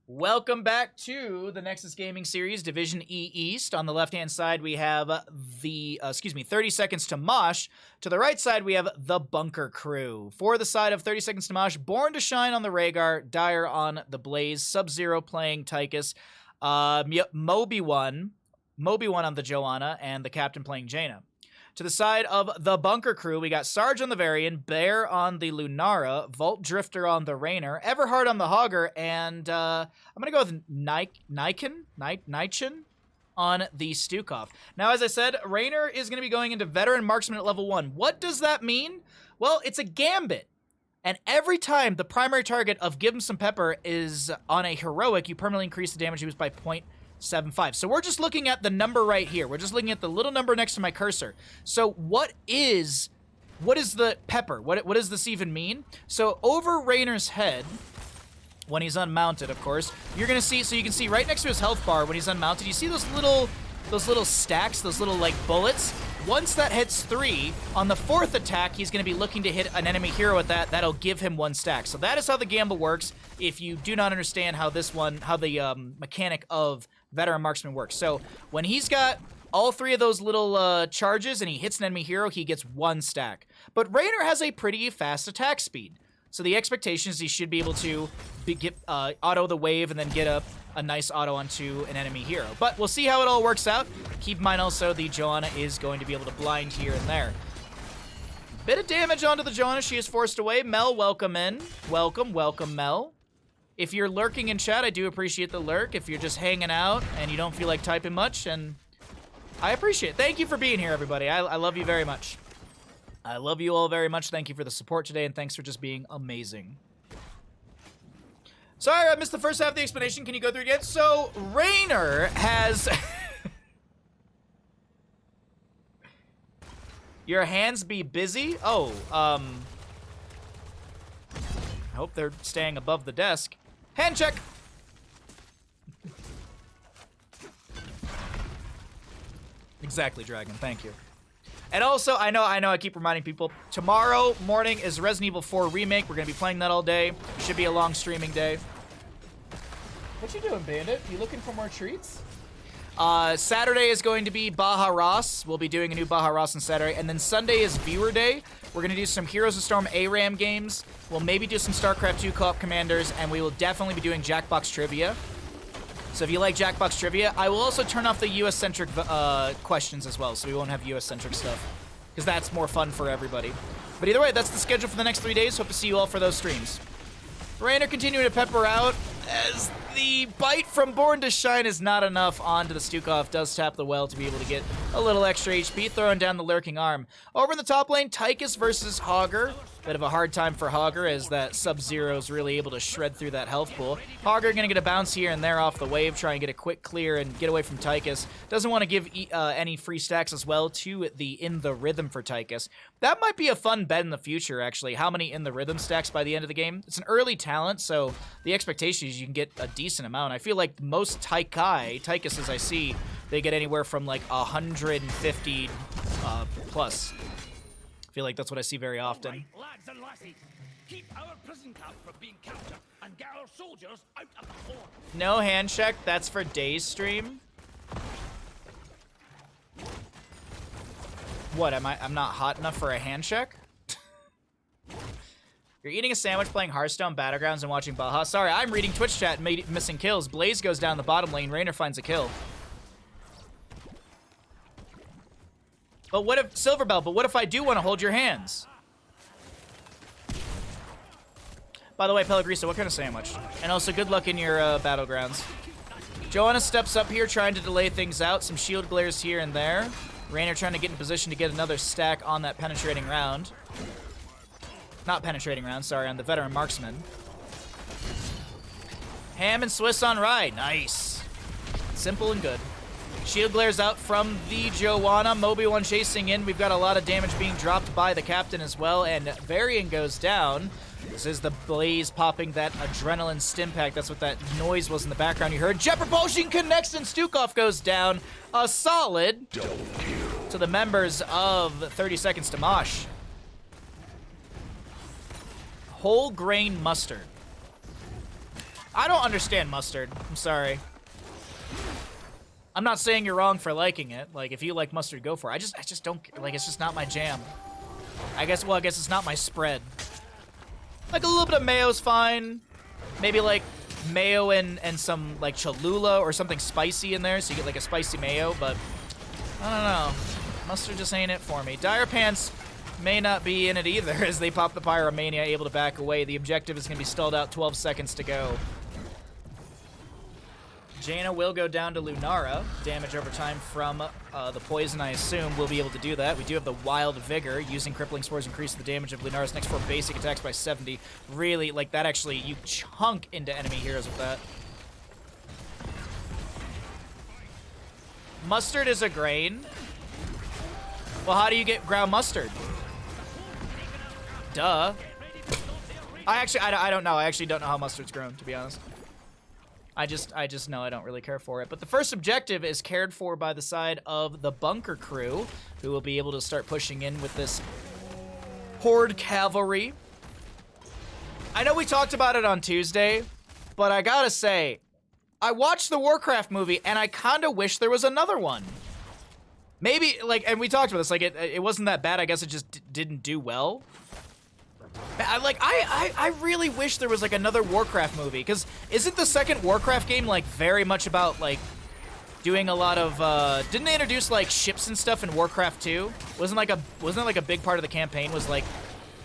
Welcome back to the Nexus Gaming Series, Division E East. On the left-hand side, we have the, 30 Seconds to Mosh. To the right side, we have the Bunker Crew. For the side of 30 Seconds to Mosh, Born to Shine on the Rhaegar, Dire on the Blaze, Sub-Zero playing Tychus, Moby1 on the Joanna, and the Captain playing Jaina. To the side of the Bunker Crew, we got Sarge on the Varian, Bear on the Lunara, Vault Drifter on the Rainer, Everhard on the Hogger, and I'm going to go with Naichen on the Stukov. Now, as I said, Rainer is going to be going into Veteran Marksman at level 1. What does that mean? Well, it's a gambit. And every time the primary target of Give 'em Some Pepper is on a heroic, you permanently increase the damage used by 0.75. So we're just looking at the number right here. We're just looking at the little number next to my cursor. So what is the pepper? What does this even mean? So over Rainer's head, when he's unmounted, of course, you're gonna see. So you can see right next to his health bar when he's unmounted. You see those little stacks, those little like bullets. Once that hits 3, on the 4th attack, he's going to be looking to hit an enemy hero with that. That'll give him 1 stack. So that is how the gamble works. If you do not understand how the mechanic of Veteran Marksman works. So when he's got all 3 of those little charges and he hits an enemy hero, he gets 1 stack. But Rainer has a pretty fast attack speed. So the expectation is he should be able to auto the wave and then get a nice auto onto an enemy hero. But we'll see how it all works out. Keep in mind also the Joanna is going to be able to blind here and there. Bit of damage onto the Joanna. She is forced away. Mel, welcome in. Welcome, Mel. If you're lurking in chat, I do appreciate the lurk. If you're just hanging out and you don't feel like typing much, and I appreciate it. Thank you for being here, everybody. I love you very much. I love you all very much. Thank you for the support today, and thanks for just being amazing. Sorry, I missed the first half of the explanation. Can you go through it again? So, Rainer has... Your hands be busy? Oh, I hope they're staying above the desk. Hand check! Exactly, Dragon. Thank you. And also, I know I keep reminding people, tomorrow morning is Resident Evil 4 Remake. We're going to be playing that all day. Should be a long streaming day. What you doing, Bandit? You looking for more treats? Saturday is going to be Baja Ross. We'll be doing a new Baja Ross on Saturday. And then Sunday is Viewer Day. We're going to do some Heroes of Storm ARAM games. We'll maybe do some StarCraft 2 co-op commanders. And we will definitely be doing Jackbox Trivia. So if you like Jackbox Trivia, I will also turn off the US-centric questions as well, so we won't have US-centric stuff, because that's more fun for everybody. But either way, that's the schedule for the next 3 days. Hope to see you all for those streams. Rainer continuing to pepper out as the bite from Born to Shine is not enough onto the Stukov. Does tap the well to be able to get a little extra HP, throwing down the lurking arm. Over in the top lane, Tychus versus Hogger. Bit of a hard time for Hogger as that Sub-Zero is really able to shred through that health pool. Hogger gonna get a bounce here and there off the wave, try and get a quick clear and get away from Tychus. Doesn't want to give any free stacks as well to the In the Rhythm for Tychus. That might be a fun bet in the future, actually. How many In the Rhythm stacks by the end of the game? It's an early talent, so the expectation is you can get a decent amount. I feel like most Tychuses I see, they get anywhere from like 150 plus. I feel like that's what I see very often. Right, lads and lassies, keep our prison camp from being captured and get our soldiers out of the fort. No hand check. That's for Day's stream. What am I'm not hot enough for a hand check? You're eating a sandwich, playing Hearthstone Battlegrounds, and watching Baja. Sorry, I'm reading Twitch chat and missing kills. Blaze goes down the bottom lane. Rainer finds a kill. But what if, Silverbell, but what if I do want to hold your hands? By the way, Pellegrino, what kind of sandwich? And also, good luck in your battlegrounds. Joanna steps up here, trying to delay things out. Some shield glares here and there. Rainer trying to get in position to get another stack on that penetrating round. Not penetrating round, sorry, on the Veteran Marksman. Ham and Swiss on ride. Nice. Simple and good. Shield glares out from the Joanna. Moby1 chasing in. We've got a lot of damage being dropped by the captain as well, and Varian goes down. This is the Blaze popping that adrenaline stim pack. That's what that noise was in the background you heard. Jet propulsion connects, and Stukov goes down. A solid to the members of 30 Seconds to Mosh. Whole grain mustard. I don't understand Mustard. I'm sorry. I'm not saying you're wrong for liking it. Like, if you like Mustard, go for it. I just don't, like, it's just not my jam. I guess it's not my spread. Like, a little bit of mayo's fine. Maybe, like, mayo and some, like, Cholula or something spicy in there, so you get, like, a spicy mayo, but I don't know. Mustard just ain't it for me. Dire Pants may not be in it either, as they pop the Pyromania, able to back away. The objective is going to be stalled out, 12 seconds to go. Jaina will go down to Lunara. Damage over time from the poison, I assume, will be able to do that. We do have the Wild Vigor. Using Crippling Spores increases the damage of Lunara's next 4 basic attacks by 70. Really, like, that actually, you chunk into enemy heroes with that. Mustard is a grain. Well, how do you get ground mustard? Duh. I don't know. I actually don't know how mustard's grown, to be honest. I just know I don't really care for it. But the first objective is cared for by the side of the bunker crew, who will be able to start pushing in with this Horde cavalry. I know we talked about it on Tuesday, but I gotta say, I watched the Warcraft movie, and I kinda wish there was another one. Maybe, like, and we talked about this, like, it wasn't that bad, I guess it just didn't do well. I really wish there was, like, another Warcraft movie, because isn't the second Warcraft game, like, very much about, like, doing a lot of, didn't they introduce, like, ships and stuff in Warcraft 2? Wasn't it, like, a big part of the campaign was, like,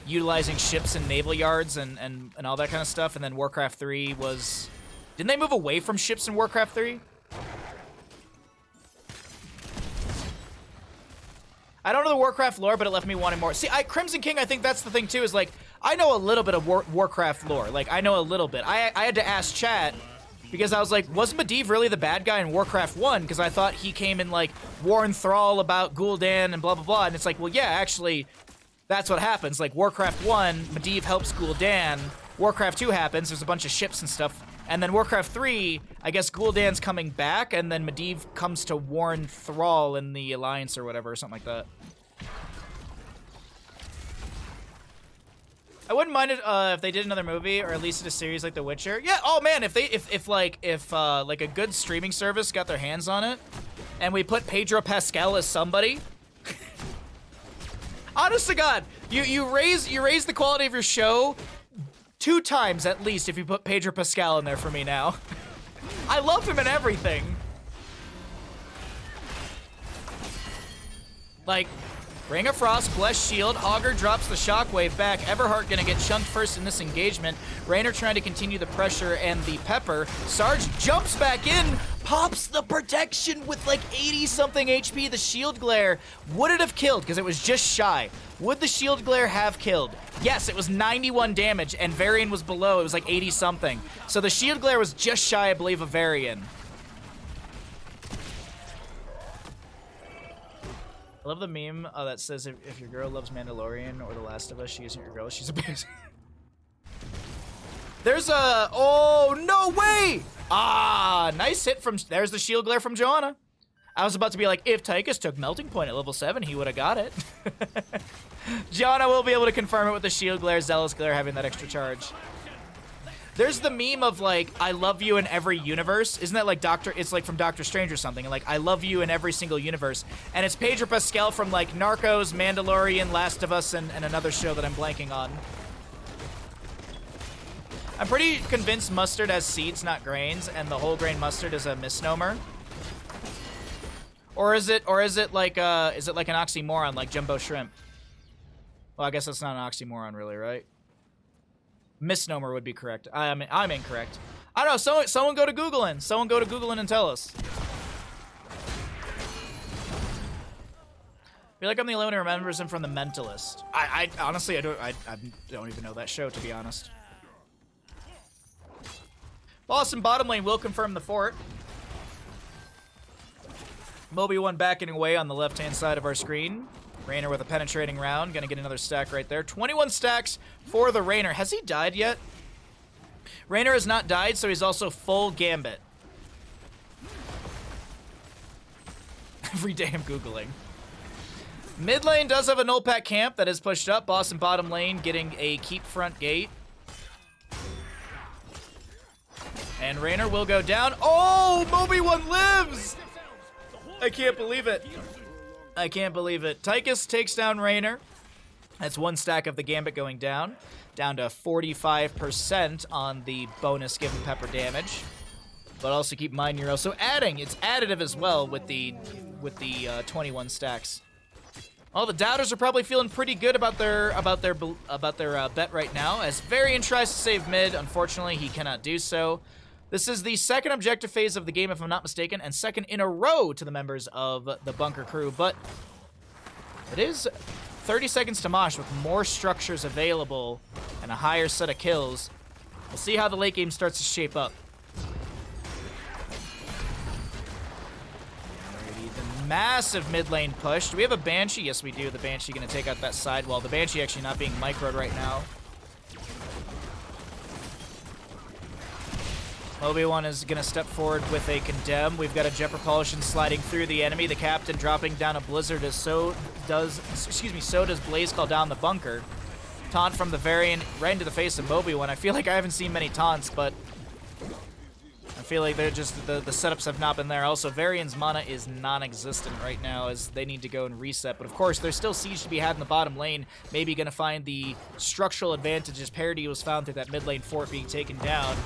utilizing ships and naval yards and all that kind of stuff, and then Warcraft 3 was... Didn't they move away from ships in Warcraft 3? I don't know the Warcraft lore, but it left me wanting more. See, Crimson King, I think that's the thing, too, is, like, I know a little bit of Warcraft lore. Like, I know a little bit. I had to ask chat, because I was like, wasn't Medivh really the bad guy in Warcraft 1? Because I thought he came and, like, warned Thrall about Gul'dan and blah, blah, blah. And it's like, well, yeah, actually, that's what happens. Like, Warcraft 1, Medivh helps Gul'dan. Warcraft 2 happens, there's a bunch of ships and stuff. And then Warcraft 3, I guess Gul'dan's coming back, and then Medivh comes to warn Thrall in the Alliance or whatever, or something like that. I wouldn't mind it if they did another movie, or at least a series like The Witcher. Yeah, oh man, if like a good streaming service got their hands on it, and we put Pedro Pascal as somebody. Honest to God, you raise the quality of your show 2 times at least if you put Pedro Pascal in there for me now. I love him in everything. Like, Ring of Frost, Blessed Shield, Augur drops the Shockwave back. Everheart gonna get chunked first in this engagement. Raynor trying to continue the pressure and the pepper. Sarge jumps back in, pops the protection with like 80-something HP. The Shield Glare, would it have killed? Because it was just shy. Would the Shield Glare have killed? Yes, it was 91 damage, and Varian was below. It was like 80-something. So the Shield Glare was just shy, I believe, of Varian. I love the meme that says if your girl loves Mandalorian or The Last of Us, she isn't your girl, she's a bitch. There's a... Oh, no way! Ah, nice hit from... There's the Shield Glare from Joanna. I was about to be like, if Tychus took Melting Point at level 7, he would have got it. Joanna will be able to confirm it with the Shield Glare, Zealous Glare having that extra charge. There's the meme of, like, I love you in every universe. Isn't that like it's like from Doctor Strange or something? And like, I love you in every single universe. And it's Pedro Pascal from like Narcos, Mandalorian, Last of Us, and another show that I'm blanking on. I'm pretty convinced mustard has seeds, not grains, and the whole grain mustard is a misnomer. Or is it like an oxymoron like jumbo shrimp? Well, I guess that's not an oxymoron really, right? Misnomer would be correct. I'm incorrect. I don't know. Someone go to Googling. Someone go to Googling and tell us. I feel like I'm the only one who remembers him from The Mentalist. I honestly I don't even know that show, to be honest. Boss in bottom lane will confirm the fort. Moby 1 backing away on the left-hand side of our screen. Raynor with a penetrating round. Gonna get another stack right there. 21 stacks for the Raynor. Has he died yet? Raynor has not died, so he's also full Gambit. Every day I'm Googling. Mid lane does have a null pack camp that is pushed up. Boss in bottom lane getting a keep front gate. And Raynor will go down. Oh, Moby-1 lives! I can't believe it. I can't believe it. Tychus takes down Raynor. That's one stack of the Gambit going down to 45% on the bonus given Pepper damage. But also keep in mind you're also adding. It's additive as well with the 21 stacks. All the doubters are probably feeling pretty good about their bet right now. As Varian tries to save mid, unfortunately he cannot do so. This is the second objective phase of the game, if I'm not mistaken, and second in a row to the members of the Bunker crew. But it is 30 seconds to Mosh with more structures available and a higher set of kills. We'll see how the late game starts to shape up. Alrighty, the massive mid lane push. Do we have a Banshee? Yes, we do. The Banshee going to take out that side wall. The Banshee actually not being microed right now. Obi-Wan is going to step forward with a Condemn. We've got a Jet Propulsion sliding through the enemy. The Captain dropping down a Blizzard as so does Blaze Call down the Bunker. Taunt from the Varian right into the face of Obi-Wan. I feel like I haven't seen many taunts, but I feel like they're just, the setups have not been there. Also, Varian's mana is non-existent right now as they need to go and reset. But of course, there's still siege to be had in the bottom lane. Maybe going to find the structural advantage as parity was found through that mid lane fort being taken down.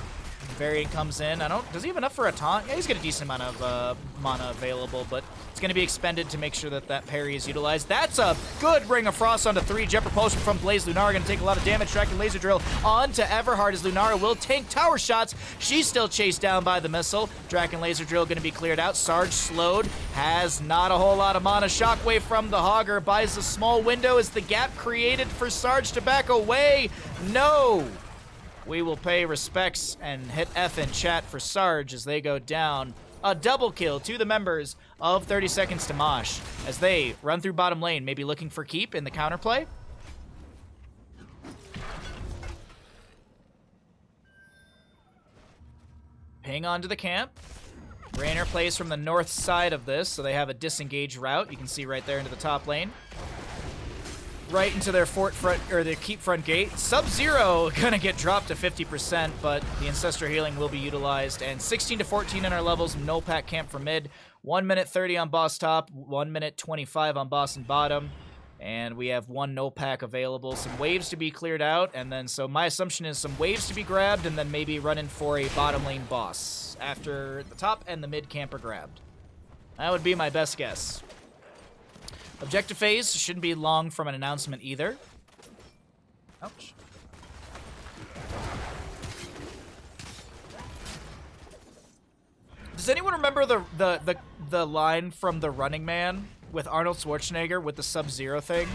Varian comes in. Does he have enough for a taunt? Yeah, he's got a decent amount of mana available, but it's going to be expended to make sure that that parry is utilized. That's a good Ring of Frost onto 3. Jet Propulsion from Blaze. Lunara going to take a lot of damage. Tracking Laser Drill onto Everhard as Lunara will tank tower shots. She's still chased down by the missile. Draken Laser Drill going to be cleared out. Sarge slowed. Has not a whole lot of mana. Shockwave from the Hogger buys a small window as the gap created for Sarge to back away. No! We will pay respects and hit F in chat for Sarge as they go down. A double kill to the members of 30 Seconds to Mosh as they run through bottom lane, maybe looking for keep in the counterplay. Ping onto the camp. Raynor plays from the north side of this, so they have a disengaged route. You can see right there into the top lane. Right into their fort front, or their keep front gate. Sub-Zero gonna get dropped to 50%, but the Ancestor Healing will be utilized. And 16 to 14 in our levels, no pack camp for mid. 1 minute 30 on boss top, 1 minute 25 on boss and bottom. And we have one no pack available. Some waves to be cleared out, and then so my assumption is some waves to be grabbed, and then maybe run in for a bottom lane boss after the top and the mid camp are grabbed. That would be my best guess. Objective phase shouldn't be long from an announcement either. Ouch. Does anyone remember the line from The Running Man with Arnold Schwarzenegger with the Sub-Zero thing?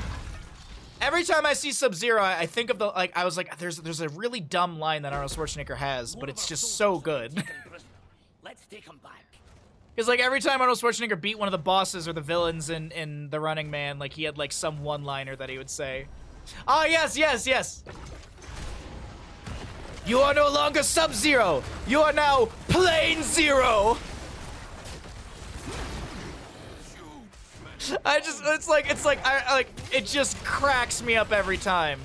Every time I see Sub-Zero, I think of I was like, there's a really dumb line that Arnold Schwarzenegger has, but it's just so good. Let's take him back. Because, like, every time Arnold Schwarzenegger beat one of the bosses or the villains in The Running Man, like, he had, like, some one-liner that he would say. Ah, yes, yes, yes! You are no longer Sub-Zero! You are now Plain Zero! It just cracks me up every time.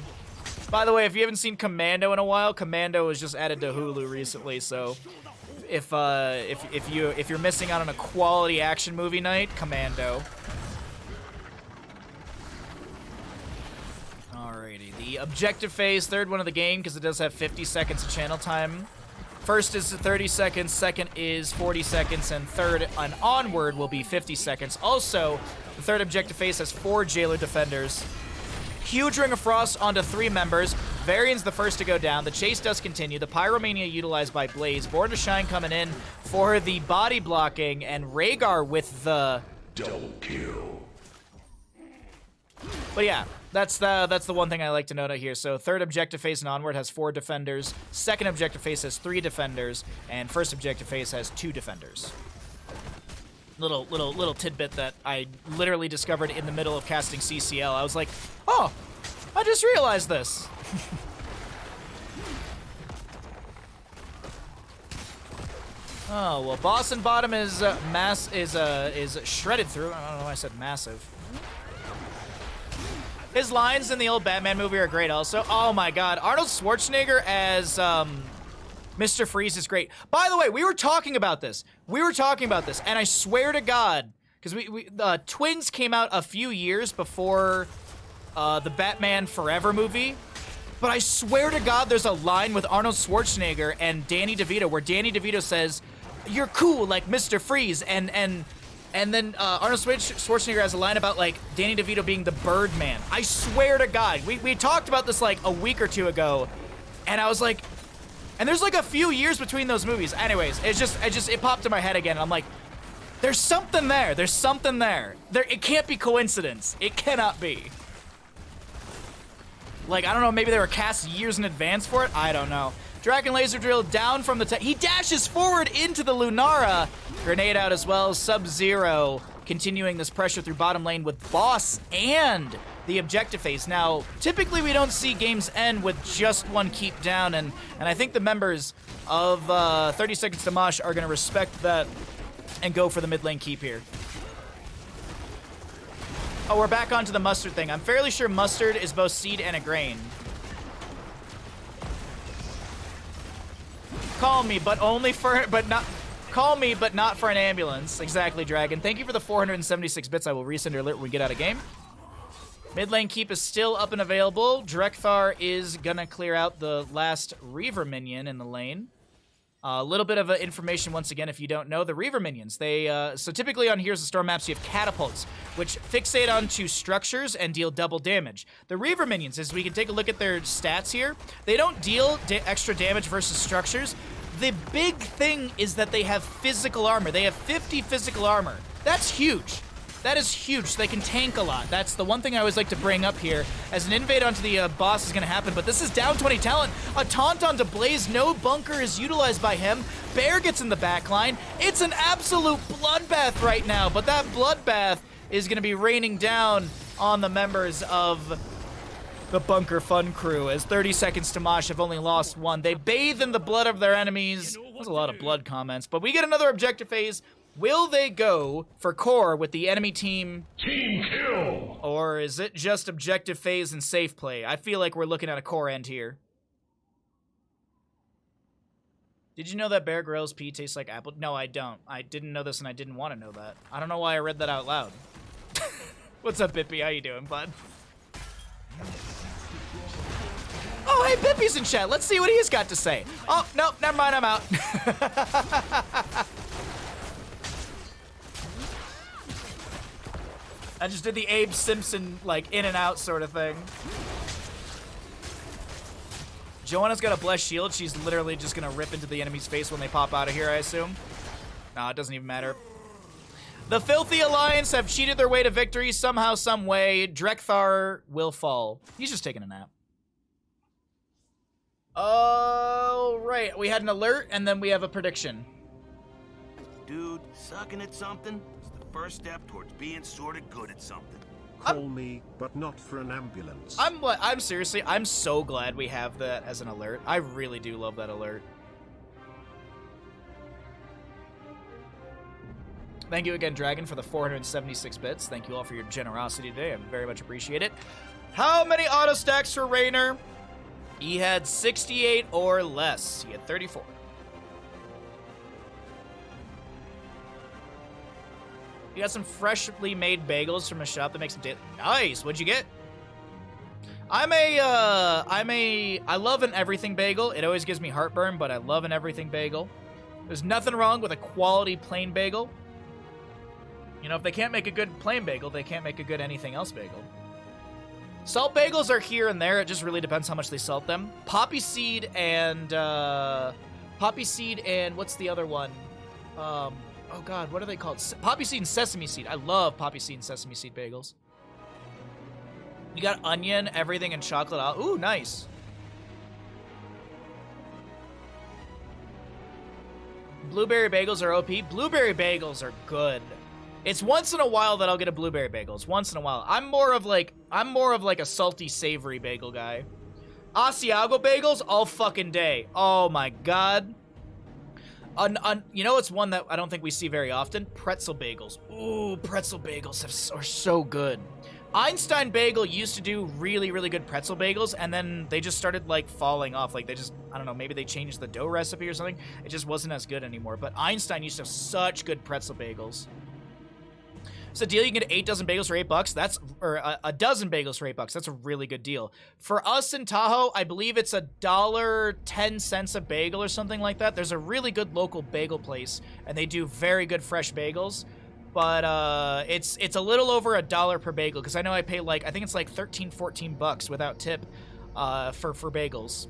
By the way, if you haven't seen Commando in a while, Commando was just added to Hulu recently, so... If you're missing out on a quality action movie night, Commando. Alrighty, the objective phase, third one of the game, because it does have 50 seconds of channel time. First is 30 seconds, second is 40 seconds, and third and onward will be 50 seconds. Also, the third objective phase has 4 Jailer Defenders. Huge Ring of Frost onto 3 members. Varian's the first to go down. The chase does continue. The Pyromania utilized by Blaze. Born to Shine coming in for the body blocking, and Rhaegar with the double kill. But yeah, that's the one thing I like to note out here. So third objective phase and onward has 4 defenders. Second objective phase has 3 defenders, and first objective phase has 2 defenders. Little tidbit that I literally discovered in the middle of casting CCL. I was like, oh, I just realized this. Oh, well, boss and bottom is shredded through. I don't know why I said massive. His lines in the old Batman movie are great also. Oh my god, Arnold Schwarzenegger as Mr. Freeze is great. By the way, we were talking about this. And I swear to God, because Twins came out a few years before the Batman Forever movie. But I swear to God, there's a line with Arnold Schwarzenegger and Danny DeVito where Danny DeVito says, "You're cool like Mr. Freeze," and then Arnold Schwarzenegger has a line about like Danny DeVito being the Birdman. I swear to God, we talked about this like a week or two ago, and I was like, and there's like a few years between those movies. Anyways, it popped in my head again. And I'm like, there's something there. There's something there. It can't be coincidence. It cannot be. Like, I don't know, maybe they were cast years in advance for it? I don't know. Dragon Laser Drill down from the he dashes forward into the Lunara. Grenade out as well. Sub-Zero continuing this pressure through bottom lane with Boss and the objective phase. Now, typically we don't see games end with just one keep down, and I think the members of 30 Seconds to Mosh are going to respect that and go for the mid lane keep here. Oh, we're back onto the mustard thing. I'm fairly sure mustard is both seed and a grain. Call me, but not for an ambulance. Exactly, Dragon. Thank you for the 476 bits. I will resend your alert when we get out of game. Mid lane keep is still up and available. Drekthar is gonna clear out the last Reaver minion in the lane. A little bit of information once again, if you don't know, the Reaver minions. So typically on Here's the Storm maps, you have catapults, which fixate onto structures and deal double damage. The Reaver minions, as we can take a look at their stats here, they don't deal extra damage versus structures. The big thing is that they have physical armor. They have 50 physical armor. That's huge. That is huge. They can tank a lot. That's the one thing I always like to bring up here. As an invade onto the boss is going to happen, but this is down 20 talent. A taunt onto Blaze. No bunker is utilized by him. Bear gets in the back line. It's an absolute bloodbath right now, but that bloodbath is going to be raining down on the members of the Bunker Fun crew, as 30 Seconds to Mosh have only lost one. They bathe in the blood of their enemies. There's a lot of blood comments, but we get another objective phase. Will they go for core with the enemy team? Team kill! Or is it just objective phase and safe play? I feel like we're looking at a core end here. Did you know that Bear Grylls pee tastes like apple? No, I don't. I didn't know this and I didn't want to know that. I don't know why I read that out loud. What's up, Bippy? How you doing, bud? Oh, hey, Bippy's in chat. Let's see what he's got to say. Oh, no, never mind. I'm out. I just did the Abe Simpson, like, in and out sort of thing. Joanna's got a blessed shield. She's literally just gonna rip into the enemy's face when they pop out of here, I assume. No, it doesn't even matter. The Filthy Alliance have cheated their way to victory somehow, some way. Drekthar will fall. He's just taking a nap. Oh, right. We had an alert, and then we have a prediction. Dude, sucking at something is the first step towards being sort of good at something. Call me, but not for an ambulance. I'm seriously, I'm so glad we have that as an alert. I really do love that alert. Thank you again, Dragon, for the 476 bits. Thank you all for your generosity today. I very much appreciate it. How many auto stacks for Raynor? He had 68 or less. He had 34. You got some freshly made bagels from a shop that makes them daily. Nice. What'd you get? I love an everything bagel. It always gives me heartburn, but I love an everything bagel. There's nothing wrong with a quality plain bagel. You know, if they can't make a good plain bagel, they can't make a good anything else bagel. Salt bagels are here and there. It just really depends how much they salt them. Poppy seed and what's the other one? Oh God, what are they called? Poppy seed and sesame seed. I love poppy seed and sesame seed bagels. You got onion, everything, and chocolate. Ooh, nice. Blueberry bagels are OP. Blueberry bagels are good. It's once in a while that I'll get a blueberry bagel. It's once in a while. I'm more of like a salty, savory bagel guy. Asiago bagels all fucking day. Oh my God. You know, it's one that I don't think we see very often. Pretzel bagels. Ooh, pretzel bagels are so good. Einstein Bagel used to do really, really good pretzel bagels, and then they just started, like, falling off. Like, they just, I don't know, maybe they changed the dough recipe or something. It just wasn't as good anymore. But Einstein used to have such good pretzel bagels. So deal, you can get 8 dozen bagels for $8. That's, or a dozen bagels for $8. That's a really good deal. For us in Tahoe, I believe it's $1.10 a bagel or something like that. There's a really good local bagel place, and they do very good fresh bagels. But it's a little over $1 per bagel, because I know I pay like, I think it's like $13-14 without tip for bagels.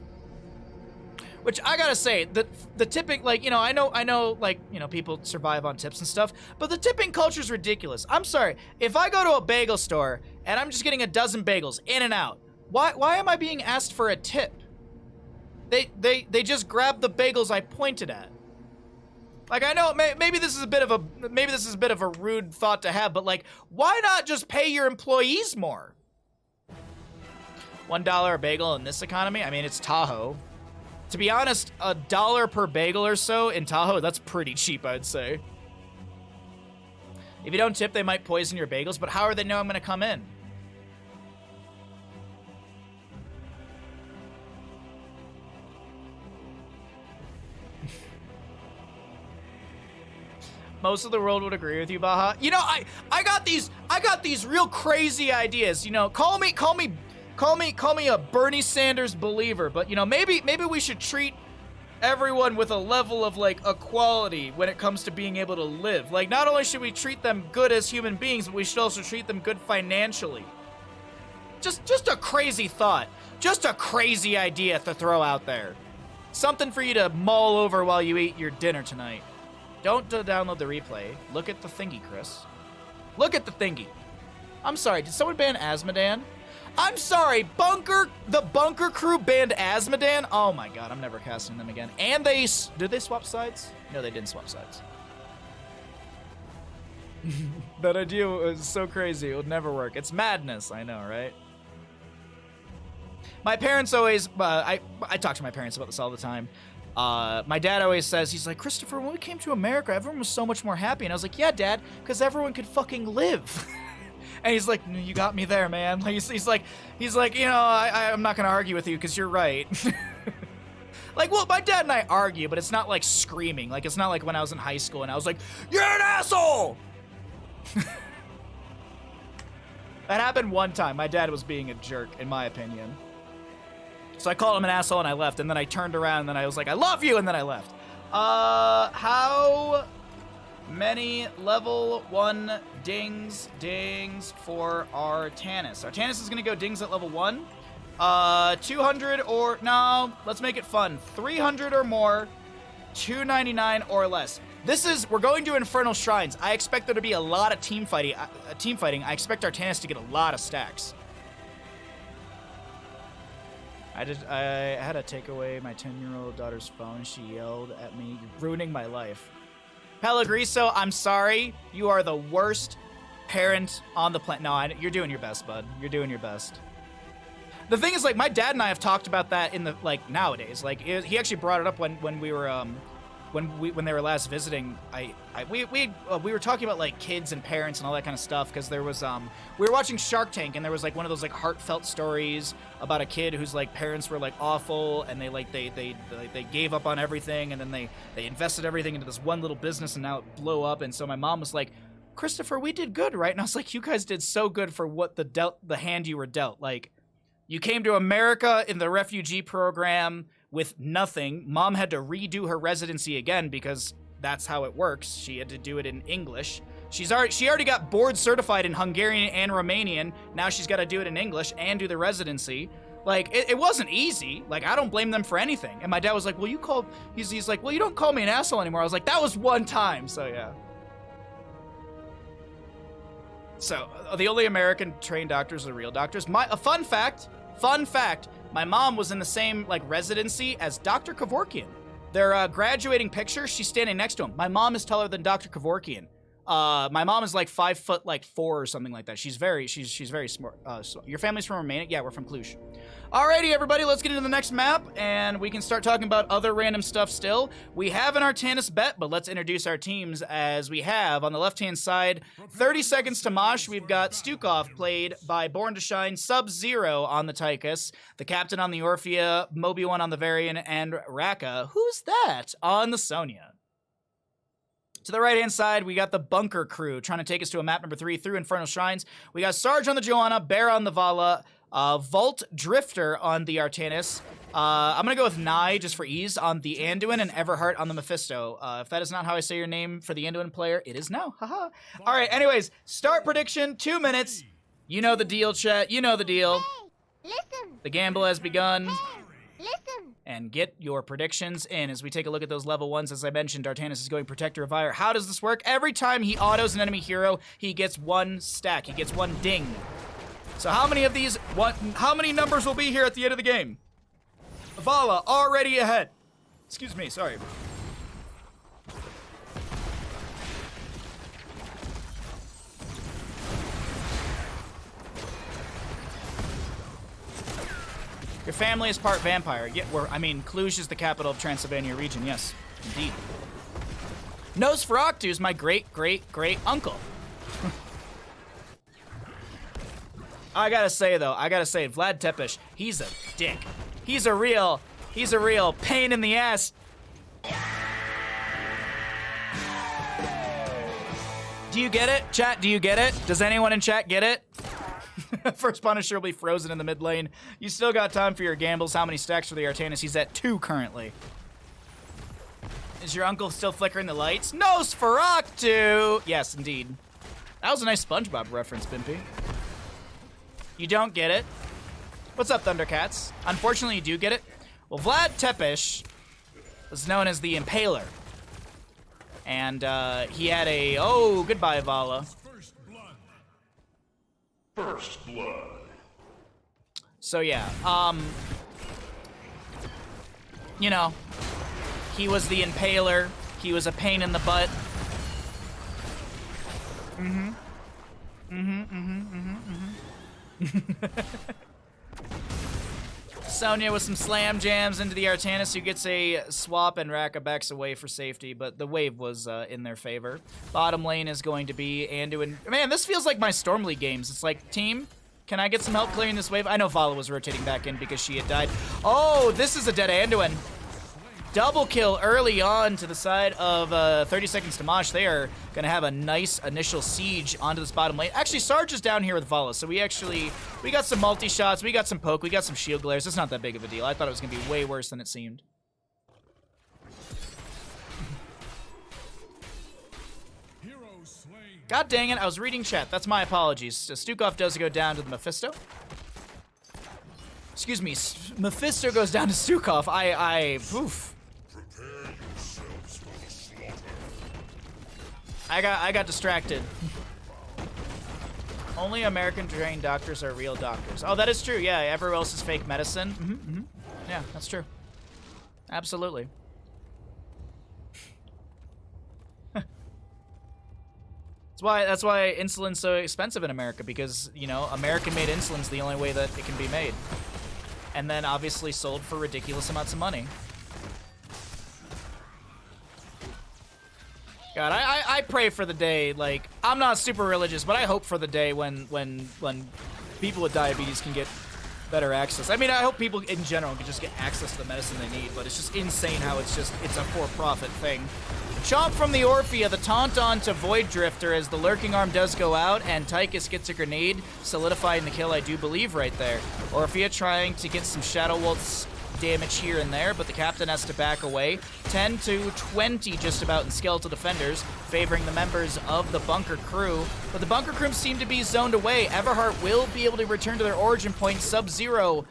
Which I gotta say, the tipping, like, you know, I know, like, you know, people survive on tips and stuff, but the tipping culture is ridiculous. I'm sorry, if I go to a bagel store and I'm just getting a dozen bagels in and out, why am I being asked for a tip? They just grab the bagels I pointed at. Like, I know maybe this is a bit of a rude thought to have, but like, why not just pay your employees more? $1 a bagel in this economy? I mean, it's Tahoe. To be honest, $1 per bagel or so in Tahoe, that's pretty cheap, I'd say. If you don't tip, they might poison your bagels, but how do they know I'm gonna come in? Most of the world would agree with you, Baha. You know, I got these real crazy ideas. You know, call me a Bernie Sanders believer, but you know, maybe we should treat everyone with a level of like equality when it comes to being able to live. Like, not only should we treat them good as human beings, but we should also treat them good financially. Just a crazy thought. Just a crazy idea to throw out there. Something for you to mull over while you eat your dinner tonight. Don't download the replay. Look at the thingy, Chris. Look at the thingy. I'm sorry, did someone ban Asmodan? I'm sorry, the Bunker Crew banned Asmodan? Oh my god, I'm never casting them again. And did they swap sides? No, they didn't swap sides. That idea was so crazy, it would never work. It's madness, I know, right? My parents always, I talk to my parents about this all the time. My dad always says, he's like, Christopher, when we came to America, everyone was so much more happy. And I was like, yeah, Dad, because everyone could fucking live. And he's like, you got me there, man. Like, he's like, you know, I'm not gonna argue with you because you're right. Like, well, my dad and I argue, but it's not like screaming. Like, it's not like when I was in high school and I was like, you're an asshole! That happened one time. My dad was being a jerk, in my opinion. So I called him an asshole and I left, and then I turned around and then I was like, I love you, and then I left. How many level 1 dings for our Tannis? Our Tannis is gonna go dings at level 1. 200 or, no, let's make it fun. 300 or more, 299 or less. We're going to Infernal Shrines. I expect there to be a lot of team fighting. I expect our Tannis to get a lot of stacks. I had to take away my 10-year-old daughter's phone. She yelled at me, ruining my life. Pellegriso, I'm sorry. You are the worst parent on the planet. No, you're doing your best, bud. You're doing your best. The thing is, like, my dad and I have talked about that in the, like, nowadays. Like, he actually brought it up when we were, when they were last visiting. We were talking about like kids and parents and all that kind of stuff, because there was we were watching Shark Tank, and there was like one of those like heartfelt stories about a kid whose like parents were like awful, and they gave up on everything, and then they invested everything into this one little business, and now it blew up. And so my mom was like, Christopher, we did good, right? And I was like, you guys did so good for what the hand you were dealt. Like, you came to America in the refugee program with nothing. Mom had to redo her residency again because that's how it works. She had to do it in English. She already got board certified in Hungarian and Romanian. Now she's got to do it in English and do the residency. Like, it wasn't easy. Like, I don't blame them for anything. And my dad was like, well, he's like, well, you don't call me an asshole anymore. I was like, that was one time. So yeah. So the only American trained doctors are real doctors. A fun fact, my mom was in the same like residency as Dr. Kevorkian. Their graduating picture, she's standing next to him. My mom is taller than Dr. Kevorkian. My mom is like 5'4" or something like that. She's very smart. Your family's from Romania? Yeah, we're from Cluj. Alrighty, everybody, let's get into the next map, and we can start talking about other random stuff still. We have an Artanis bet, but let's introduce our teams as we have. On the left-hand side, 30 seconds to Mosh. We've got Stukov, played by Born to Shine, Sub-Zero on the Tychus, the Captain on the Orphea, Moby1 on the Varian, and Raka, who's that, on the Sonya. To the right-hand side, we got the Bunker Crew, trying to take us to a map number 3 through Infernal Shrines. We got Sarge on the Joanna, Bear on the Vala, Vault Drifter on the Artanis. I'm gonna go with Nye, just for ease, on the Anduin, and Everheart on the Mephisto. If that is not how I say your name for the Anduin player, it is now. Haha. All right, anyways, start prediction, 2 minutes. You know the deal, chat. You know the deal. Hey, listen. The gamble has begun. Hey, listen. And get your predictions in as we take a look at those level 1s. As I mentioned, Artanis is going Protector of Fire. How does this work? Every time he autos an enemy hero, he gets 1 stack. He gets 1 ding. So how many of these, how many numbers will be here at the end of the game? Vala already ahead. Excuse me, sorry. Your family is part vampire. Yeah, Cluj is the capital of Transylvania region. Yes, indeed. Nosferatu is my great uncle. I gotta say, Vlad Tepes, he's a dick. He's a real pain in the ass. Do you get it? Chat, do you get it? Does anyone in chat get it? First Punisher will be frozen in the mid lane. You still got time for your gambles. How many stacks for the Artanis? He's at 2 currently. Is your uncle still flickering the lights? Nosferatu! Yes, indeed. That was a nice SpongeBob reference, Bimpy. You don't get it? What's up, Thundercats? Unfortunately, you do get it. Well, Vlad Tepes was known as the Impaler. And he had a... Oh, goodbye, Vala. First blood. So, yeah. You know, he was the Impaler. He was a pain in the butt. Sonya with some slam jams into the Artanis, who gets a swap, and Raka backs away for safety, but the wave was in their favor. Bottom lane is going to be Anduin. Man, this feels like my Storm League games. It's like, team, can I get some help clearing this wave? I know Vala was rotating back in because she had died. Oh, this is a dead Anduin. Double kill early on to the side of 30 seconds to Mosh. They are going to have a nice initial siege onto this bottom lane. Actually, Sarge is down here with Vala, so we got some multi-shots, we got some poke, we got some shield glares. It's not that big of a deal. I thought it was going to be way worse than it seemed. God dang it, I was reading chat. That's my apologies. So Stukov does go down to the Mephisto. Excuse me, Mephisto goes down to Stukov. Oof. I got distracted. Only American-trained doctors are real doctors. Oh, that is true. Yeah, everywhere else is fake medicine. Yeah, that's true. Absolutely. That's why insulin's so expensive in America, because, you know, American-made insulin's the only way that it can be made. And then obviously sold for ridiculous amounts of money. God, I pray for the day, like, I'm not super religious, but I hope for the day when people with diabetes can get better access. I mean, I hope people in general can just get access to the medicine they need, but it's just insane how it's a for-profit thing. Chomp from the Orphea, the taunt on to Void Drifter as the Lurking Arm does go out, and Tychus gets a grenade, solidifying the kill, I do believe, right there. Orphea trying to get some Shadow Waltz damage here and there, but the Captain has to back away. 10 to 20 just about in Skeletal Defenders, favoring the members of the Bunker Crew. But the Bunker Crew seem to be zoned away. Everheart will be able to return to their origin point. Sub-Zero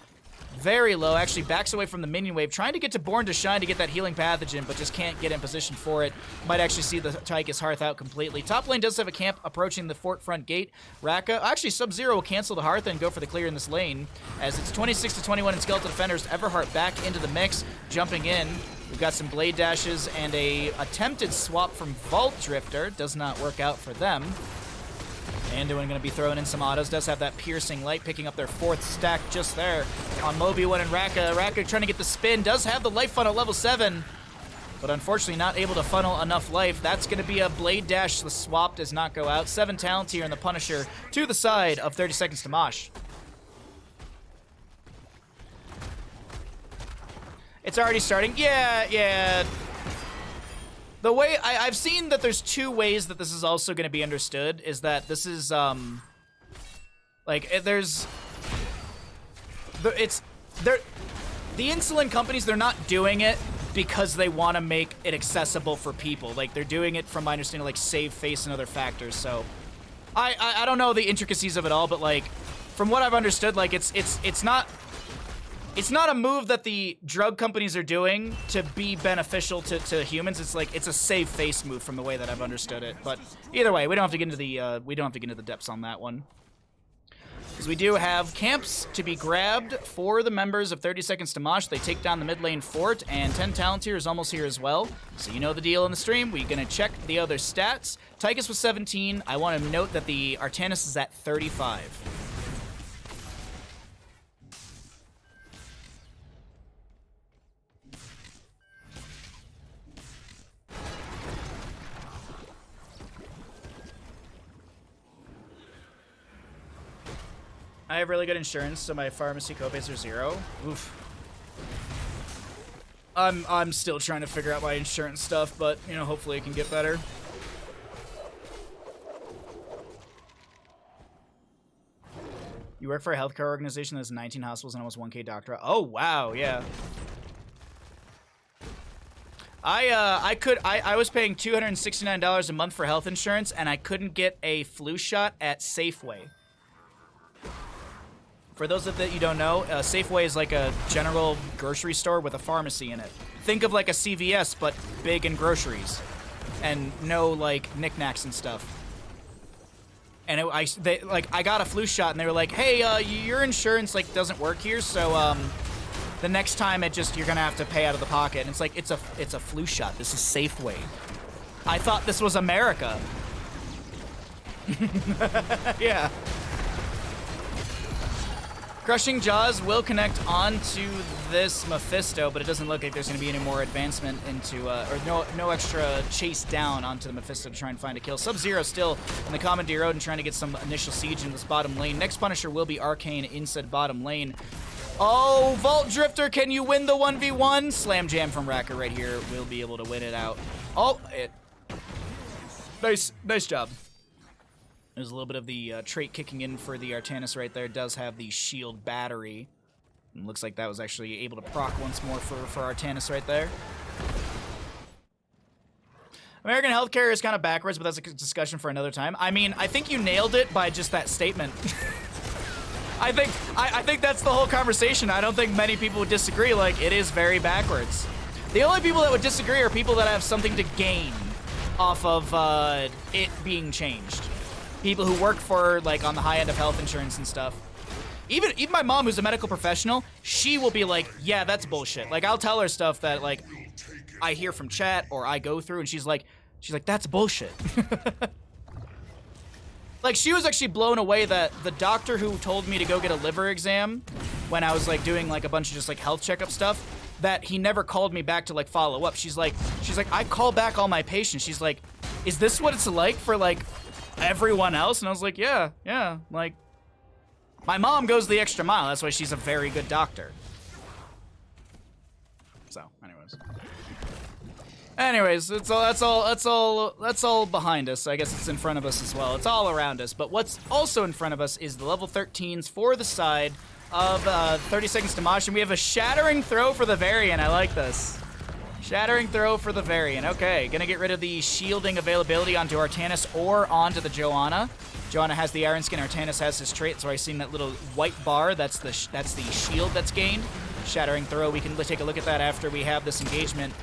very low, actually backs away from the minion wave, trying to get to Born to Shine to get that healing pathogen, but just can't get in position for it. Might actually see the Tychus Hearth out completely. Top lane does have a camp approaching the fort front gate. Raka, actually Sub-Zero will cancel the Hearth and go for the clear in this lane, as it's 26 to 21 in Skeletal Defenders. Everheart back into the mix, jumping in. We've got some blade dashes and a attempted swap from Vault Drifter. Does not work out for them. Anduin gonna be throwing in some autos. Does have that piercing light, picking up their 4th stack just there on Moby1 and Raka. Raka trying to get the spin. Does have the life funnel level 7, but unfortunately not able to funnel enough life. That's gonna be a blade dash. The swap does not go out. 7 talent here, and the Punisher to the side of 30 seconds to Mosh. It's already starting. Yeah. The way I've seen that there's 2 ways that this is also going to be understood is that this is like there's the insulin companies, they're not doing it because they want to make it accessible for people. Like they're doing it from my understanding like save face and other factors. So I don't know the intricacies of it all, but like from what I've understood, like it's not a move that the drug companies are doing to be beneficial to humans. It's like it's a save face move from the way that I've understood it. But either way, we don't have to get into the depths on that one. Because we do have camps to be grabbed for the members of 30 Seconds to Mosh. They take down the mid lane fort, and 10 talent here is almost here as well. So you know the deal in the stream. We're gonna check the other stats. Tychus was 17. I want to note that the Artanis is at 35. I have really good insurance, so my pharmacy copays are 0. Oof. I'm still trying to figure out my insurance stuff, but you know, hopefully it can get better. You work for a healthcare organization that has 19 hospitals and almost 1K doctor. Oh wow, yeah. I was paying $269 a month for health insurance, and I couldn't get a flu shot at Safeway. For those that you don't know, Safeway is like a general grocery store with a pharmacy in it. Think of like a CVS, but big in groceries, and no like knickknacks and stuff. And I got a flu shot, and they were like, "Hey, your insurance like doesn't work here, so the next time you're gonna have to pay out of the pocket." And it's like it's a flu shot. This is Safeway. I thought this was America. Yeah. Crushing Jaws will connect onto this Mephisto, but it doesn't look like there's going to be any more advancement into, or no extra chase down onto the Mephisto to try and find a kill. Sub-Zero still in the Commandeer Road and trying to get some initial siege in this bottom lane. Next Punisher will be Arcane inside bottom lane. Oh, Vault Drifter, can you win the 1v1? Slam Jam from Raka right here will be able to win it out. Oh, nice job. There's a little bit of the trait kicking in for the Artanis right there. Does have the shield battery. And looks like that was actually able to proc once more for Artanis right there. American healthcare is kind of backwards, but that's a discussion for another time. I mean, I think you nailed it by just that statement. I think that's the whole conversation. I don't think many people would disagree. Like, it is very backwards. The only people that would disagree are people that have something to gain off of it being changed. People who work for, like, on the high end of health insurance and stuff. Even my mom, who's a medical professional, she will be like, yeah, that's bullshit. Like, I'll tell her stuff that, like, I hear from chat or I go through, and she's like, that's bullshit. Like, she was actually blown away that the doctor who told me to go get a liver exam when I was, like, doing, like, a bunch of just, like, health checkup stuff, that he never called me back to, like, follow up. She's like, I call back all my patients. She's like, is this what it's like for, like, everyone else? And I was like, yeah, like, my mom goes the extra mile. That's why she's a very good doctor. So, anyways, that's all behind us. I guess it's in front of us as well. It's all around us. But what's also in front of us is the level 13s for the side of 30 Seconds to Mosh, and we have a shattering throw for the Varian. I like this. Shattering throw for the Varian. Okay, gonna get rid of the shielding availability onto Artanis or onto the Joanna. Joanna has the Iron Skin, Artanis has his trait, so I've seen that little white bar, that's the shield that's gained. Shattering throw, we can take a look at that after we have this engagement.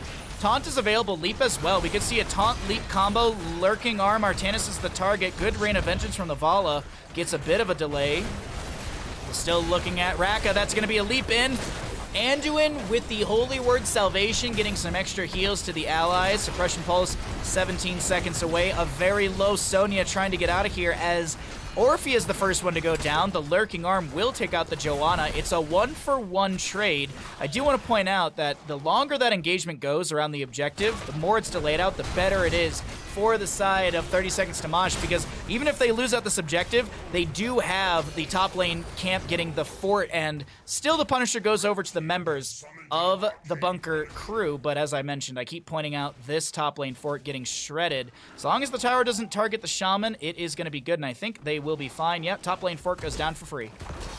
Taunt is available, leap as well. We could see a taunt leap combo, lurking arm, Artanis is the target. Good Rain of Vengeance from the Vala, gets a bit of a delay. Still looking at Raka, that's gonna be a leap in. Anduin with the Holy Word Salvation, getting some extra heals to the allies. Suppression Pulse, 17 seconds away. A very low Sonya trying to get out of here as Orphea is the first one to go down. The Lurking Arm will take out the Joanna. It's a 1-for-1 trade. I do want to point out that the longer that engagement goes around the objective, the more it's delayed out, the better it is for the side of 30 Seconds to Mosh, because even if they lose out this objective, they do have the top lane camp getting the fort, and still the Punisher goes over to the members of the bunker crew. But as I mentioned, I keep pointing out this top lane fort getting shredded. As long as the tower doesn't target the shaman, it is going to be good, and I think they will be fine. Yep, top lane fort goes down for free.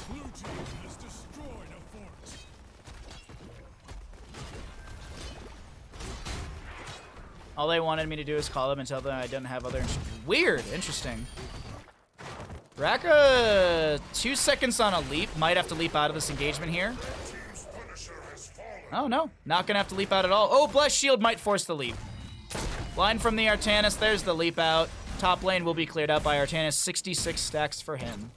Blue team has destroyed a fort. All they wanted me to do is call them and tell them I don't have other... Weird. Interesting. Raka, 2 seconds on a leap. Might have to leap out of this engagement here. Oh, no. Not going to have to leap out at all. Oh, Blessed Shield might force the leap. Line from the Artanis. There's the leap out. Top lane will be cleared out by Artanis. 66 stacks for him.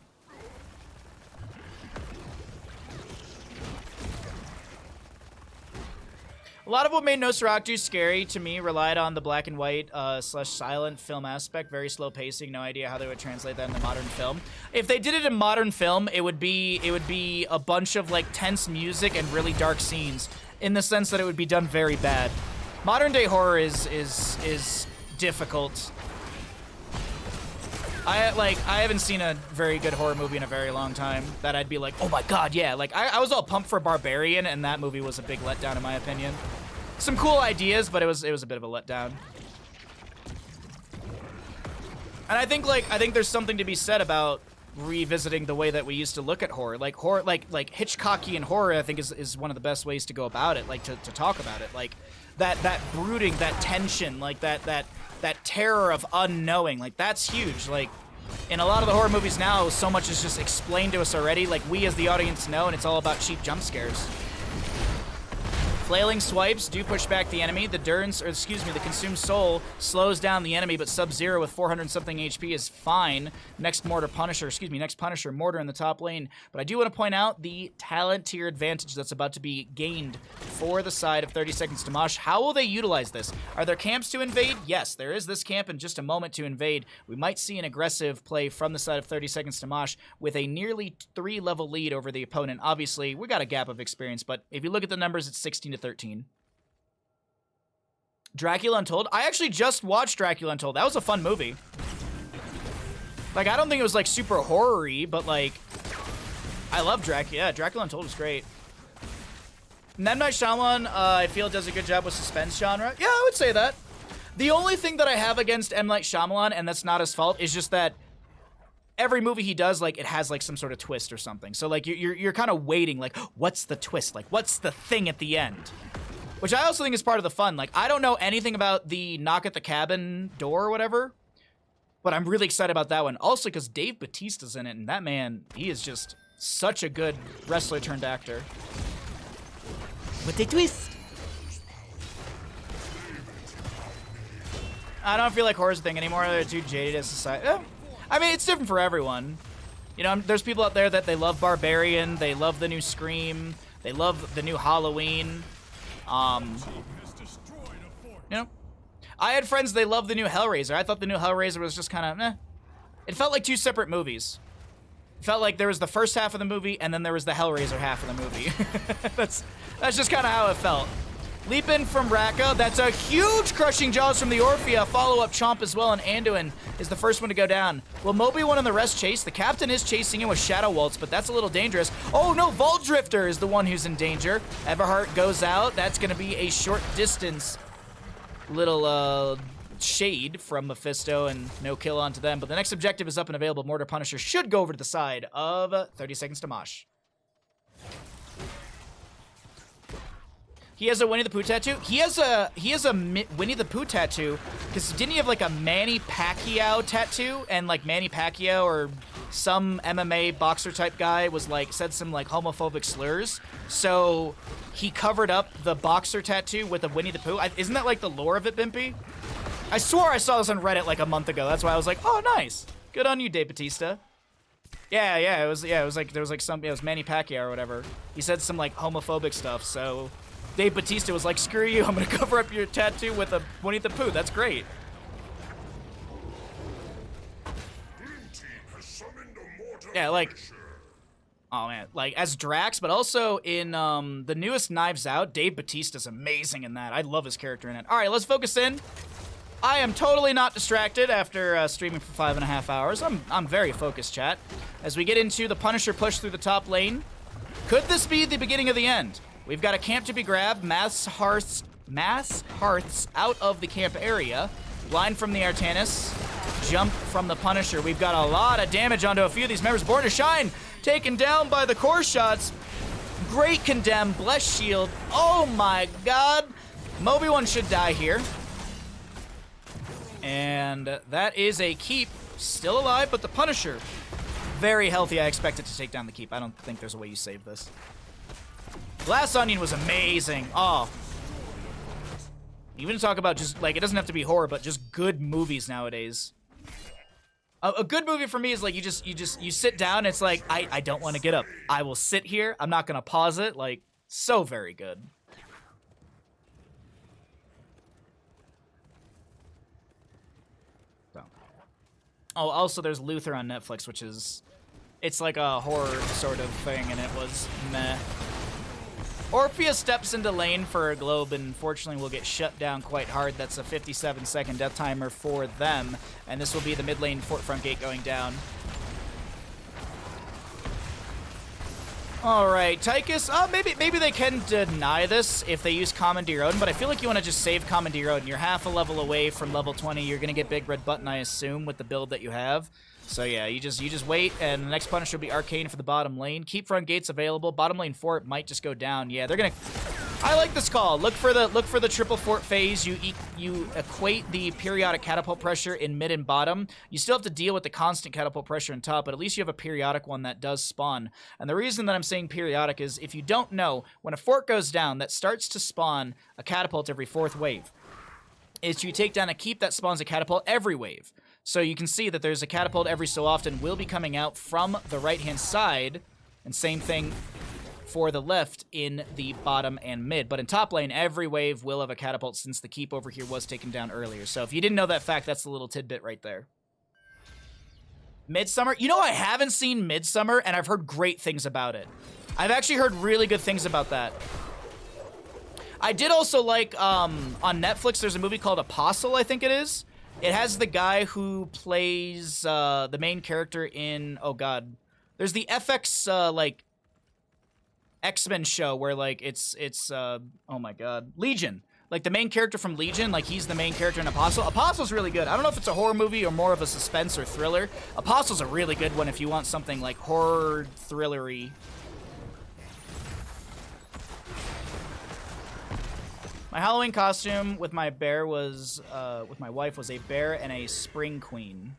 A lot of what made Nosferatu scary to me relied on the black and white slash silent film aspect. Very slow pacing. No idea how they would translate that into modern film. If they did it in modern film, it would be a bunch of like tense music and really dark scenes, in the sense that it would be done very bad. Modern day horror is difficult. I haven't seen a very good horror movie in a very long time that I'd be like, oh my god, yeah. Like, I was all pumped for Barbarian, and that movie was a big letdown in my opinion. Some cool ideas, but it was a bit of a letdown. And I think there's something to be said about revisiting the way that we used to look at horror. Like Hitchcockian horror, I think is one of the best ways to go about it, like to talk about it. Like that brooding, that tension, like that terror of unknowing, like that's huge. Like in a lot of the horror movies now, so much is just explained to us already, like we as the audience know, and it's all about cheap jump scares. Flailing swipes do push back the enemy. The the Consumed Soul slows down the enemy, but Sub-Zero with 400-something HP is fine. Next Punisher, Mortar in the top lane. But I do want to point out the talent tier advantage that's about to be gained for the side of 30 Seconds to Mosh. How will they utilize this? Are there camps to invade? Yes, there is this camp in just a moment to invade. We might see an aggressive play from the side of 30 Seconds to Mosh with a nearly 3-level lead over the opponent. Obviously, we got a gap of experience, but if you look at the numbers, it's 16-13. Dracula Untold. I actually just watched Dracula Untold. That was a fun movie. Like, I don't think it was, like, super horror-y, but, like, I love Dracula. Yeah, Dracula Untold was great. M. Night Shyamalan, I feel, does a good job with suspense genre. Yeah, I would say that. The only thing that I have against M. Night Shyamalan, and that's not his fault, is just that every movie he does, like, it has, like, some sort of twist or something. So, like, you're kind of waiting, like, what's the twist? Like, what's the thing at the end? Which I also think is part of the fun. Like, I don't know anything about the knock at the cabin door or whatever, but I'm really excited about that one. Also, because Dave Bautista's in it, and that man, he is just such a good wrestler turned actor. With the twist. I don't feel like horror's a thing anymore. They're too jaded as society. I mean, it's different for everyone. You know, there's people out there that they love Barbarian, they love the new Scream, they love the new Halloween. You know, I had friends, they loved the new Hellraiser. I thought the new Hellraiser was just kind of, eh. It felt like two separate movies. It felt like there was the first half of the movie, and then there was the Hellraiser half of the movie. That's just kind of how it felt. Leap in from Raka. That's a huge crushing jaws from the Orphea. Follow-up chomp as well, and Anduin is the first one to go down. Will Moby one and the rest chase? The captain is chasing him with Shadow Waltz, but that's a little dangerous. Oh no, Vault Drifter is the one who's in danger. Everheart goes out. That's going to be a short distance little shade from Mephisto, and no kill onto them. But the next objective is up and available. Mortar Punisher should go over to the side of 30 Seconds to Mosh. He has a Winnie the Pooh tattoo. He has a Winnie the Pooh tattoo because didn't he have like a Manny Pacquiao tattoo? And like Manny Pacquiao or some MMA boxer type guy was like said some like homophobic slurs. So he covered up the boxer tattoo with a Winnie the Pooh. Isn't that like the lore of it, Bimpy? I swore I saw this on Reddit like a month ago. That's why I was like, oh, nice. Good on you, Dave Bautista. Yeah, it was like there was like some, it was Manny Pacquiao or whatever. He said some like homophobic stuff, so Dave Bautista was like, screw you, I'm gonna cover up your tattoo with a Winnie the Pooh. That's great. Yeah, like, oh man, like as Drax, but also in the newest Knives Out, Dave Bautista's amazing in that. I love his character in it. All right, let's focus in. I am totally not distracted after streaming for 5.5 hours. I'm very focused, chat. As we get into the Punisher push through the top lane, could this be the beginning of the end? We've got a camp to be grabbed, mass hearths out of the camp area, blind from the Artanis, jump from the Punisher. We've got a lot of damage onto a few of these members. Born to Shine, taken down by the core shots. Great condemn, bless shield. Oh my god. Moby1 should die here. And that is a keep. Still alive, but the Punisher, very healthy. I expect it to take down the keep. I don't think there's a way you save this. Glass Onion was amazing. Oh. Even to talk about just, like, it doesn't have to be horror, but just good movies nowadays. A good movie for me is like you sit down and it's like, I don't want to get up. I will sit here. I'm not going to pause it. Like, so very good. Oh, also there's Luther on Netflix, which is, it's like a horror sort of thing, and it was meh. Orpheus steps into lane for a globe, and unfortunately will get shut down quite hard. That's a 57-second death timer for them, and this will be the mid lane fort front gate going down. All right, Tychus, maybe they can deny this if they use Commandeer Odin, but I feel like you want to just save Commandeer Odin. You're half a level away from level 20. You're going to get Big Red Button, I assume, with the build that you have. So yeah, you just wait, and the next Punisher will be Arcane for the bottom lane. Keep front gates available. Bottom lane fort might just go down. Yeah, they're gonna. I like this call. Look for the triple fort phase. You equate the periodic catapult pressure in mid and bottom. You still have to deal with the constant catapult pressure in top, but at least you have a periodic one that does spawn. And the reason that I'm saying periodic is if you don't know, when a fort goes down, that starts to spawn a catapult every 4th wave. Is you take down a keep that spawns a catapult every wave. So you can see that there's a catapult every so often will be coming out from the right-hand side, and same thing for the left in the bottom and mid. But in top lane, every wave will have a catapult since the keep over here was taken down earlier. So if you didn't know that fact, that's a little tidbit right there. Midsummer? You know, I haven't seen Midsummer, and I've heard great things about it. I've actually heard really good things about that. I did also like, on Netflix, there's a movie called Apostle, I think it is. It has the guy who plays the main character in, oh god, there's the FX like X-Men show where like it's oh my god, Legion. Like the main character from Legion, like he's the main character in Apostle. Apostle's really good. I don't know if it's a horror movie or more of a suspense or thriller. Apostle's a really good one if you want something like horror thrillery. My Halloween costume with my bear was, with my wife was a bear and a spring queen.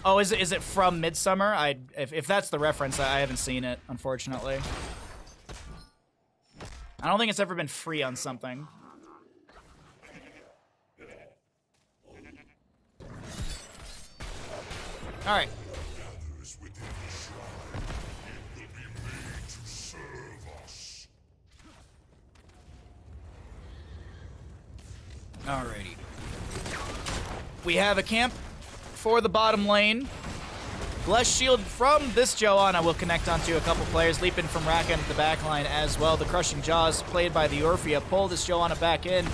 Oh, is it from Midsummer? If that's the reference, I haven't seen it, unfortunately. I don't think it's ever been free on something. All right. Alrighty. We have a camp for the bottom lane. Bless shield from this Joanna will connect onto a couple players. Leap in from Rakan at the back line as well. The Crushing Jaws played by the Orphea pull this Joanna back in.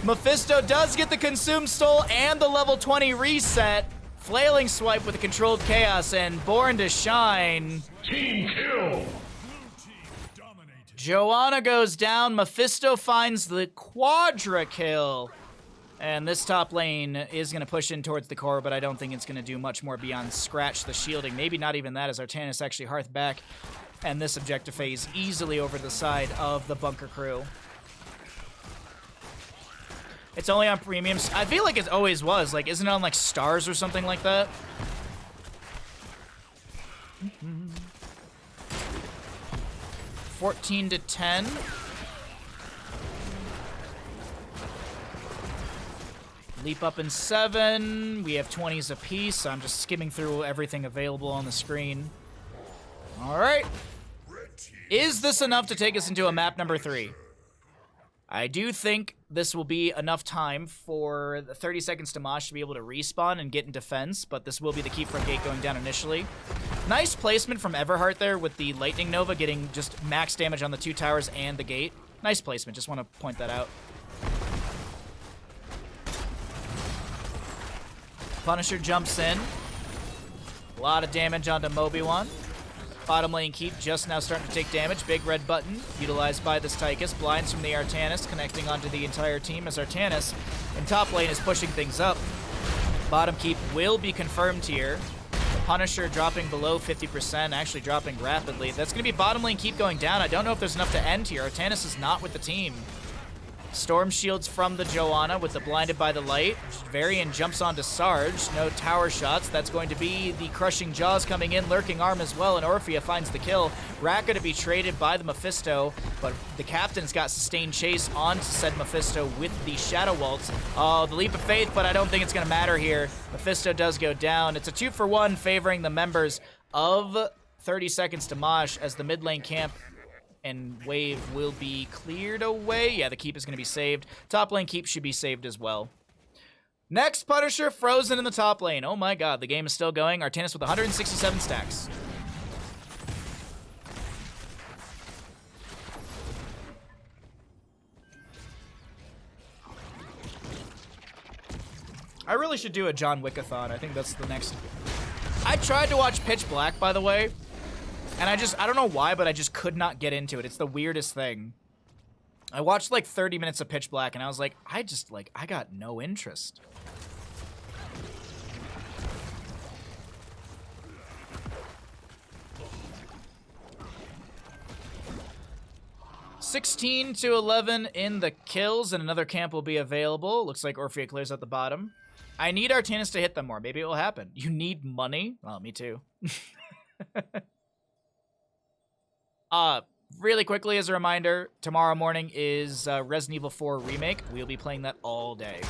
Mephisto does get the Consume Stole and the level 20 reset. Flailing Swipe with the Controlled Chaos and Born to Shine. Team kill! Joanna goes down. Mephisto finds the Quadra kill. And this top lane is going to push in towards the core, but I don't think it's going to do much more beyond scratch the shielding. Maybe not even that, as Artanis actually hearth back. And this objective phase easily over the side of the bunker crew. It's only on premiums. I feel like it always was. Like, isn't it on, like, stars or something like that? 14-10. Leap up in 7. We have 20s apiece, so I'm just skimming through everything available on the screen. All right. Is this enough to take us into a map number 3? I do think this will be enough time for the 30 seconds to Mosh to be able to respawn and get in defense, but this will be the keep from gate going down initially. Nice placement from Everheart there with the Lightning Nova getting just max damage on the 2 towers and the gate. Nice placement, just want to point that out. Punisher jumps in. A lot of damage onto Moby-Wan. Bottom lane keep just now starting to take damage. Big red button utilized by this Tychus. Blinds from the Artanis connecting onto the entire team as Artanis in top lane is pushing things up. Bottom keep will be confirmed here. The Punisher dropping below 50%, actually dropping rapidly. That's going to be bottom lane keep going down. I don't know if there's enough to end here. Artanis is not with the team. Storm shields from the Joanna with the blinded by the light. Varian jumps onto Sarge. No tower shots. That's going to be the crushing jaws coming in. Lurking arm as well, and Orphea finds the kill. Raka to be traded by the Mephisto, but the captain's got sustained chase onto said Mephisto with the Shadow Waltz. Oh, the leap of faith, but I don't think it's going to matter here. Mephisto does go down. It's a 2-for-1 favoring the members of 30 seconds to Mosh as the mid lane camp and wave will be cleared away. Yeah, the keep is going to be saved. Top lane keep should be saved as well. Next, Punisher frozen in the top lane. Oh my god, the game is still going. Artanis with 167 stacks. I really should do a John Wick-a-thon. I think that's the next. I tried to watch Pitch Black, by the way. And I don't know why, but I just could not get into it. It's the weirdest thing. I watched like 30 minutes of Pitch Black and I was like, I got no interest. (16-11) in the kills, and another camp will be available. Looks like Orphea clears out the bottom. I need Artanis to hit them more. Maybe it will happen. You need money? Well, me too. Really quickly as a reminder, tomorrow morning is Resident Evil 4 Remake. We'll be playing that all day.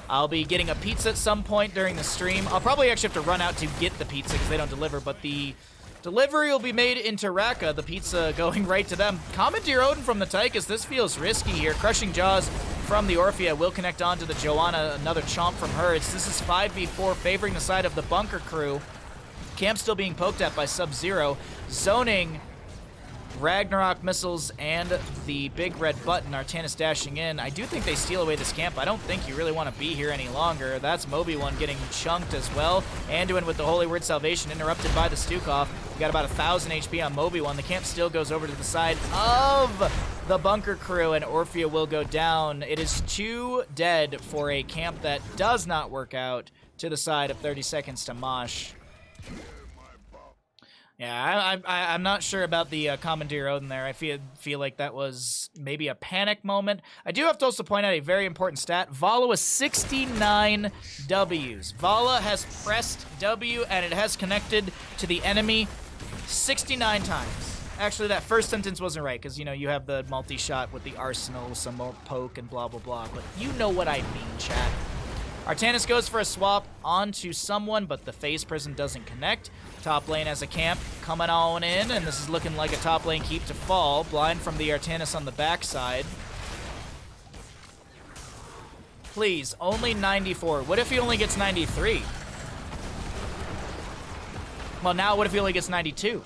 I'll be getting a pizza at some point during the stream. I'll probably actually have to run out to get the pizza because they don't deliver, but the delivery will be made into Raka, the pizza going right to them. Commandeer Odin from the Tychus. This feels risky here. Crushing Jaws from the Orphea will connect on to the Joanna. Another chomp from her. This is 5v4 favoring the side of the bunker crew. Camp still being poked at by Sub-Zero. Zoning Ragnarok missiles and the big red button. Artanis dashing in. I do think they steal away this camp. I don't think you really want to be here any longer. That's Moby-One getting chunked as well. Anduin with the Holy Word Salvation interrupted by the Stukov. We got about 1,000 HP on Moby-One. The camp still goes over to the side of the bunker crew, and Orphea will go down. It is 2 dead for a camp that does not work out to the side of 30 seconds to Mosh. Yeah, I'm not sure about the Commandeer Odin there. I feel like that was maybe a panic moment. I do have to also point out a very important stat. Vala with 69 Ws. Vala has pressed W and it has connected to the enemy 69 times. Actually, that first sentence wasn't right because, you know, you have the multi-shot with the arsenal, some more poke and blah, blah, blah. But you know what I mean, chat. Artanis goes for a swap onto someone, but the phase prison doesn't connect. Top lane as a camp coming on in, and this is looking like a top lane keep to fall. Blind from the Artanis on the backside. Please, only 94. What if he only gets 93? Well, now what if he only gets 92?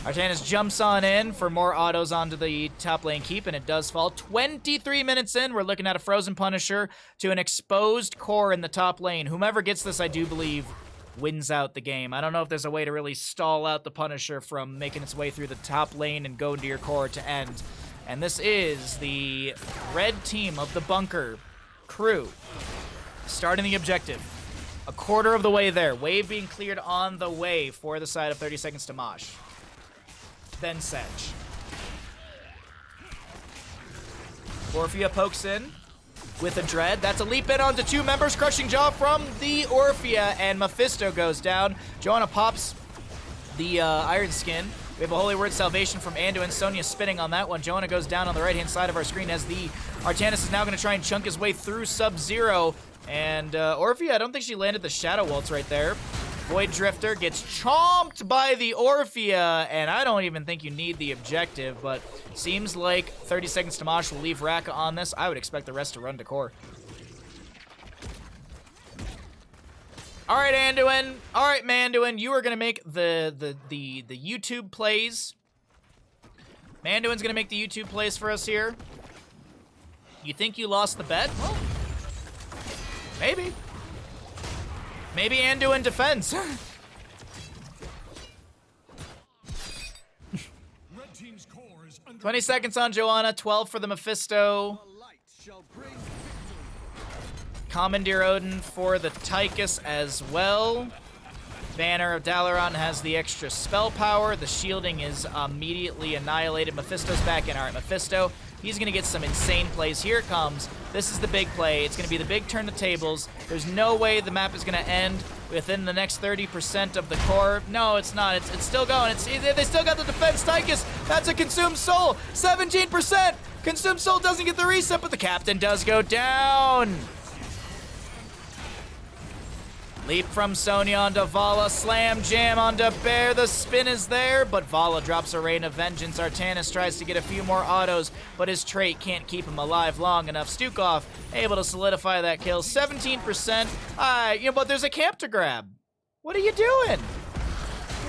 Artanis jumps on in for more autos onto the top lane keep, and it does fall. 23 minutes in, we're looking at a frozen Punisher to an exposed core in the top lane. Whomever gets this, I do believe, wins out the game. I don't know if there's a way to really stall out the Punisher from making its way through the top lane and go into your core to end. And this is the red team of the bunker crew starting the objective. A quarter of the way there. Wave being cleared on the way for the side of 30 seconds to Mosh. Then Sedge. Orphea pokes in with a Dread. That's a leap in onto 2 members. Crushing Jaw from the Orphea, and Mephisto goes down. Joanna pops the Iron Skin. We have a Holy Word Salvation from Anduin. Sonya spinning on that one. Joanna goes down on the right-hand side of our screen as the Artanis is now going to try and chunk his way through Sub-Zero. And Orphea, I don't think she landed the Shadow Waltz right there. Void Drifter gets chomped by the Orphea, and I don't even think you need the objective, but seems like 30 seconds to Mosh will leave Raka on this. I would expect the rest to run to core. All right, Anduin. All right, Manduin, you are going to make the YouTube plays. Manduin's going to make the YouTube plays for us here. You think you lost the bet? Well, maybe. Maybe Anduin defends. 20 seconds on Joanna, 12 for the Mephisto. Commandeer Odin for the Tychus as well. Banner of Dalaran has the extra spell power. The shielding is immediately annihilated. Mephisto's back in. All right, Mephisto. He's going to get some insane plays. Here it comes. This is the big play. It's going to be the big turn of tables. There's no way the map is going to end within the next 30% of the core. No, it's not. It's still going. They still got the defense. Tychus, that's a Consumed Soul. 17%. Consumed Soul doesn't get the reset, but the captain does go down. Leap from Sonya onto Vala, slam jam onto Bear. The spin is there, but Vala drops a Rain of Vengeance. Artanis tries to get a few more autos, but his trait can't keep him alive long enough. Stukov able to solidify that kill. 17%. But there's a camp to grab. What are you doing?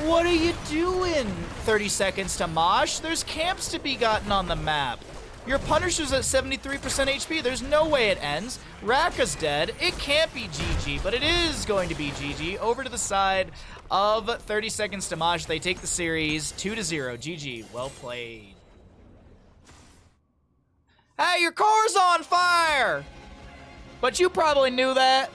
What are you doing? 30 seconds to Mosh. There's camps to be gotten on the map. Your Punisher's at 73% HP. There's no way it ends. Raka's dead. It can't be GG, but it is going to be GG. Over to the side of 30 seconds to Mosh. They take the series 2-0. GG. Well played. Hey, your core's on fire! But you probably knew that.